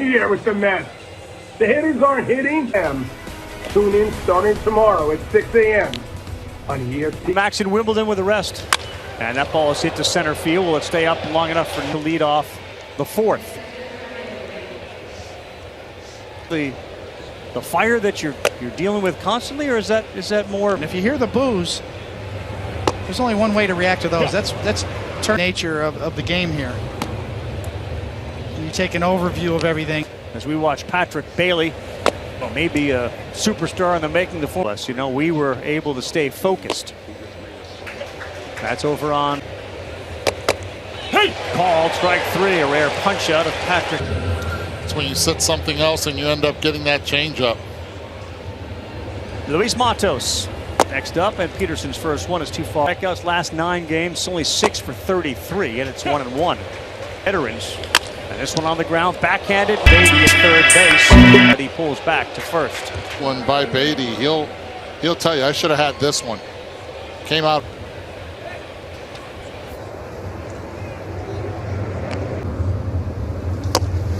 Brady there with the mess. The hitters aren't hitting them. Tune in starting tomorrow at 6 a.m. on ESPN. Max in Wimbledon with a rest. And that ball is hit to center field. Will it stay up long enough for to lead off the fourth? The fire that you're dealing with constantly, or is that more? And if you hear the boos, there's only one way to react to those. That's the nature of the game here. And you take an overview of everything. As we watch Patrick Bailey, well, maybe a superstar in the making, the for us. You know, we were able to stay focused. That's over on. Hey! Called strike three, a rare punch out of Patrick. It's when you set something else and you end up getting that changeup. Luis Matos next up, and Peterson's first one is too far. Strikeouts last 9 games, only 6 for 33, and it's 1-1. Veterans. And this one on the ground, backhanded. Beatty at third base, but he pulls back to first. One by Beatty, he'll tell you, I should have had this one. Came out.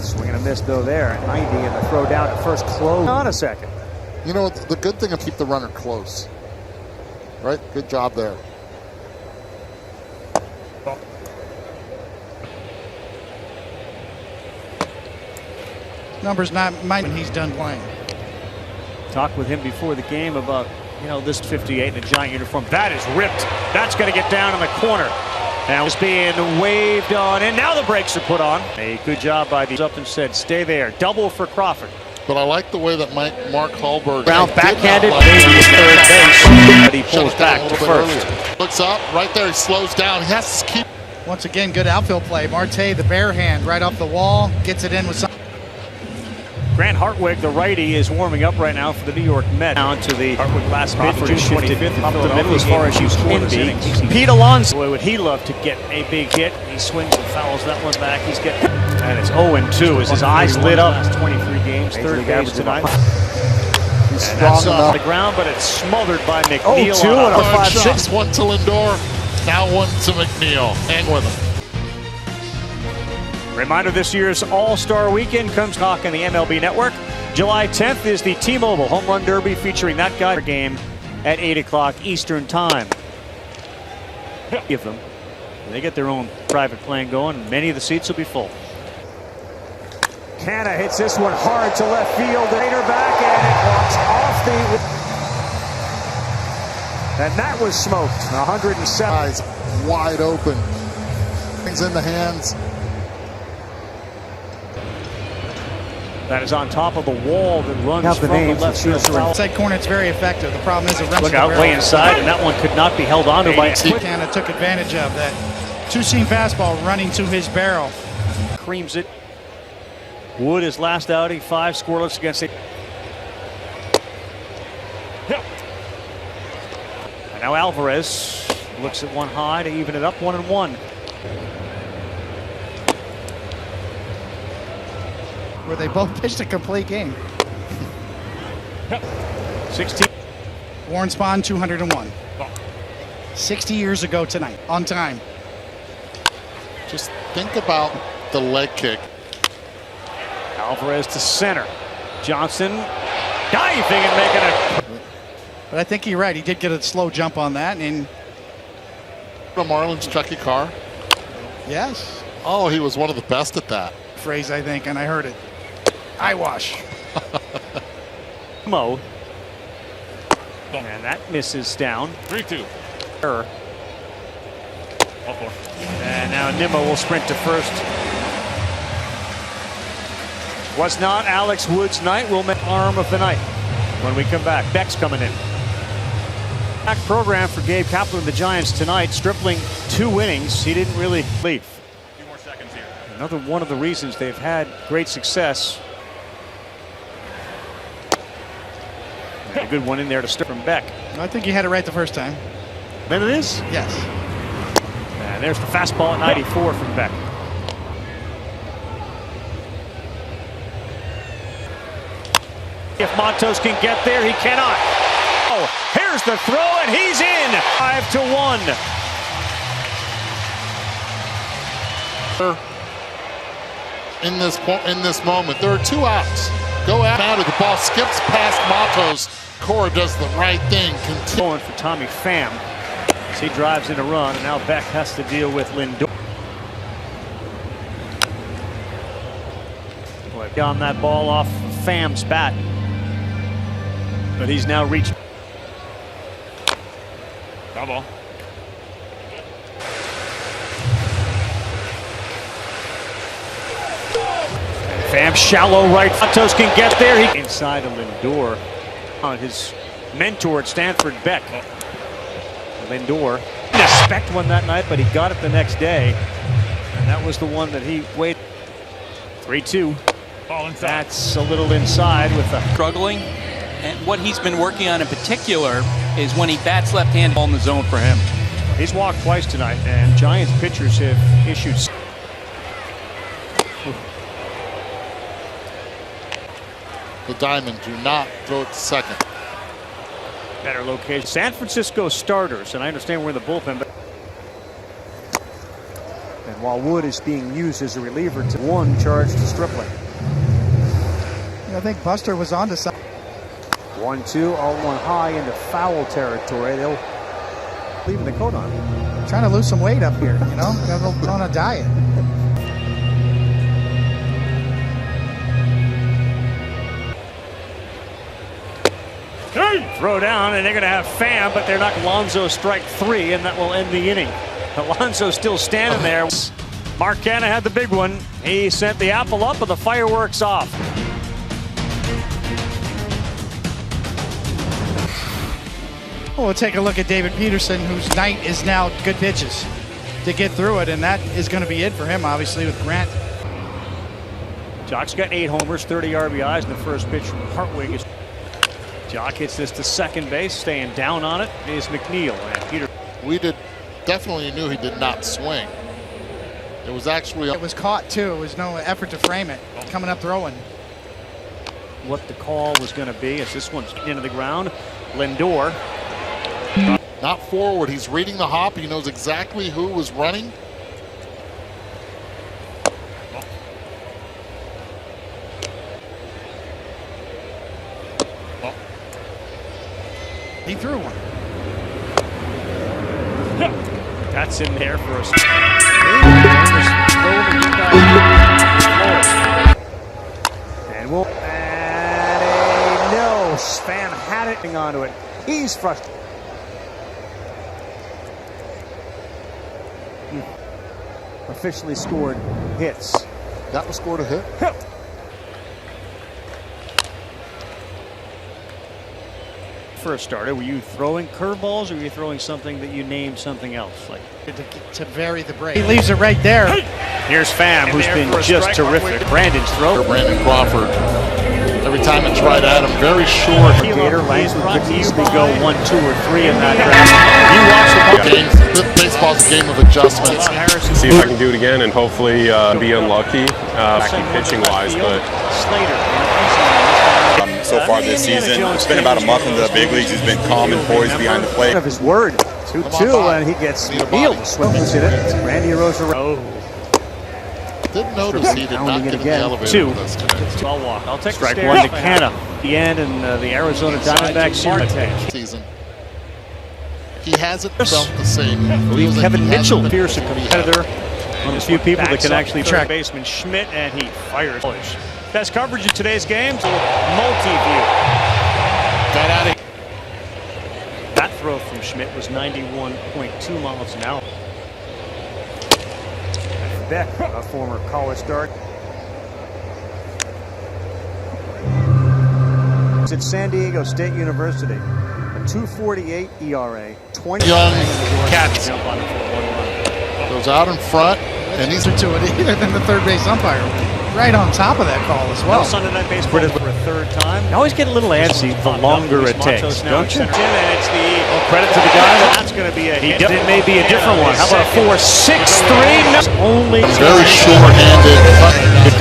Swing and a miss though there, 90, and the throw down at first, close on a second. You know, the good thing is keep the runner close. Right? Good job there. Numbers not mine when he's done playing. Talked with him before the game about, you know, this 58 in a giant uniform. That is ripped. That's going to get down in the corner. Now it's being waved on, and now the brakes are put on. A good job by the up and said, stay there. Double for Crawford. But I like the way that Mark Hallberg. Brown backhanded, Beatty at third base, but he pulls back to first. Earlier. Looks up, right there, he slows down. He has to keep. Once again, good outfield play. Marte, the bare hand, right off the wall, gets it in with some. Grant Hartwig, the righty, is warming up right now for the New York Mets. Down to the Hartwig last pitch, June 25th, up the middle as far as you can be. Pete Alonso, boy, would he love to get a big hit. He swings and fouls that one back. He's getting, and it's 0-2 as his eyes lit up. Last 23 games, third base tonight. He's and strong that's enough. on the ground, but it's smothered by McNeil. 0-2 and a 5-6. One to Lindor, now one to McNeil. Hang with him. Reminder, this year's All-Star Weekend comes knock on the MLB Network. July 10th is the T-Mobile Home Run Derby featuring that guy game at 8 o'clock Eastern Time. Give them. They get their own private plane going. Many of the seats will be full. Canna hits this one hard to left field. Raider back, and it walks off the... And that was smoked. 107. Eyes wide open. Things in the hands. That is on top of the wall that runs from the left field. Inside corner, it's very effective. The problem is it runs. Look out, way inside, and that one could not be held onto by. Canna took advantage of that two-seam fastball running to his barrel. Creams it. Wood, his last outing, 5 scoreless against it. And now Alvarez looks at one high to even it up, 1-1. Where they both pitched a complete game. 16. Warren Spahn, 201. 60 years ago tonight, on time. Just think about the leg kick. Alvarez to center. Johnson diving and making a... But I think you're right. He did get a slow jump on that. And The Marlins Chucky Carr. yes. Oh, he was one of the best at that. Phrase, I think, and I heard it. Eyewash. Mo. And that misses down. 3-2. And now Nimmo will sprint to first. Was not Alex Wood's night. We'll make arm of the night when we come back. Beck's coming in. Back program for Gabe Kapler and the Giants tonight. Stripling 2 innings. He didn't really leave. Few more seconds here. Another one of the reasons they've had great success. And a good one in there to start from Beck. I think you had it right the first time. Then it is. Yes. And there's the fastball at 94 from Beck. If Matos can get there, he cannot. Oh, here's the throw, and he's in. 5-1. in this moment. There are 2 outs. Go out. The ball skips past Matos. Cora does the right thing. Going for Tommy Pham as he drives in a run, and now Beck has to deal with Lindor. On that ball off Pham's bat, but he's now reached. Foul ball. Pham shallow right. Matos can get there. He inside of Lindor on his mentor at Stanford, Beck. Lindor didn't expect one that night, but he got it the next day, and that was the one that he waited. 3-2. That's a little inside with the struggling, and what he's been working on in particular is when he bats left-handed, ball in the zone for him. He's walked twice tonight, and Giants pitchers have issued. The diamond, do not throw it to second. Better location. San Francisco starters, and I understand we're in the bullpen, but and while Wood is being used as a reliever, to one charge to Stripling. I think Buster was on to something. 1-2, 0-1 high into foul territory. They'll leave the coat on. Trying to lose some weight up here, you know, on a diet. Throw down, and they're going to have Pham, but they're not. Alonso strike 3, and that will end the inning. Alonso still standing there. Mark Canha had the big one. He sent the apple up and the fireworks off. We'll take a look at David Peterson, whose night is now good pitches to get through it, and that is going to be it for him, obviously, with Grant. Jock's got 8 homers, 30 RBIs, and the first pitch from Hartwig is. Jock hits this to second base, staying down on it is McNeil, and Peter. We definitely knew he did not swing. It was actually. It was caught too. It was no effort to frame it. Coming up throwing. What the call was going to be as this one's into the ground. Lindor. Not forward. He's reading the hop. He knows exactly who was running. He threw one. That's in there for us. And we'll add a no. Pham had it onto it. He's frustrated. Officially scored hits. That was scored a hit. First started, were you throwing curveballs or were you throwing something that you named something else? Like to vary the break. He leaves it right there. Here's Pham, who's been just terrific. Brandon's throw. Brandon Crawford. Every time it's right at him, very short. Gator Langston could easily go 1, 2, or 3 in that draft. You watch the game. Baseball's a game of adjustments. See if I can do it again and hopefully be unlucky, pitching wise, but. So far this season, it's been about a month into the big leagues. He's been calm and poised behind the plate. Of his word, 2-2, and he gets healed. Swings it. Randy Rosa. Didn't notice he did not get in the elevator 2. with us today. I'll walk. I'll take strike 1 to Canha. The end, and the Arizona Diamondbacks season. He hasn't felt the same. I believe Kevin Mitchell, fierce competitor, one of the few people that can actually track baseman Schmidt, and he fires. Best coverage of today's games, multi-view. Got out of. That throw from Schmidt was 91.2 miles an hour. Beck, a former college start. It's at San Diego State University. A 2.48 ERA. 20 young cats. Goes out in front, and he's to it either than the third base umpire. Right on top of that call as well. Sunday Night Baseball for a third time. You always get a little antsy the longer it takes, don't you? And it's the credit to the guy. That's going to be a hit. It may be a different one. How about a 4-6-3? Only very short-handed.